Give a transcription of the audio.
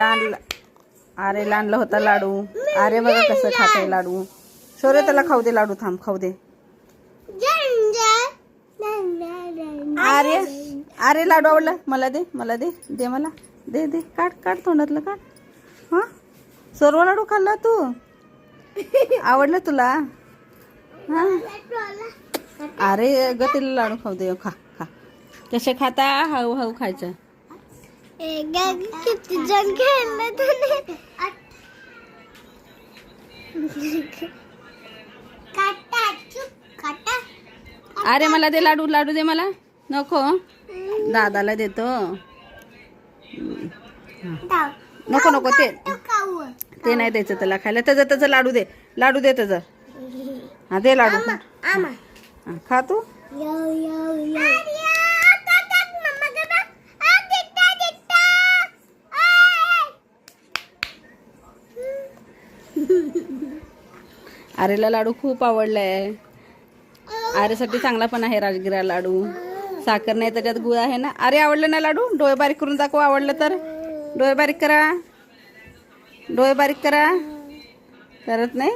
आरेला आणला होता लाडू. आरे बघा कसं खातंय लाडू. शौर्य त्याला खाऊ दे लाडू. थांब खाऊ दे. आरे आरे लाडू आवडला. मला दे मला दे दे मला दे दे. काढ काढ तोंडातलं काढ. हा सर्व लाडू खाल्ला तू. आवडलं तुला. हा अरे ग तिला लाडू खाऊ दे. खा खा. कसे खाता. हळू हळू खायचं. किती जण खेळलं तुम्ही. अरे मला दे लाडू. लाडू दे मला. नको दादाला देतो. नको नको ते नाही द्यायचं त्याला खायला. त्याचं लाडू दे. लाडू दे त्याचं. हा दे लाडू. खा तू. आरेला लाडू खूप आवडलाय. आरेसाठी चांगला पण आहे राजगिरा लाडू. साखर नाही त्याच्यात गुळ आहे ना. अरे आवडलं ना लाडू. डोळे बारीक करून दाखव. आवडलं तर डोळे बारीक करा. डोळे बारीक करा. करत नाही.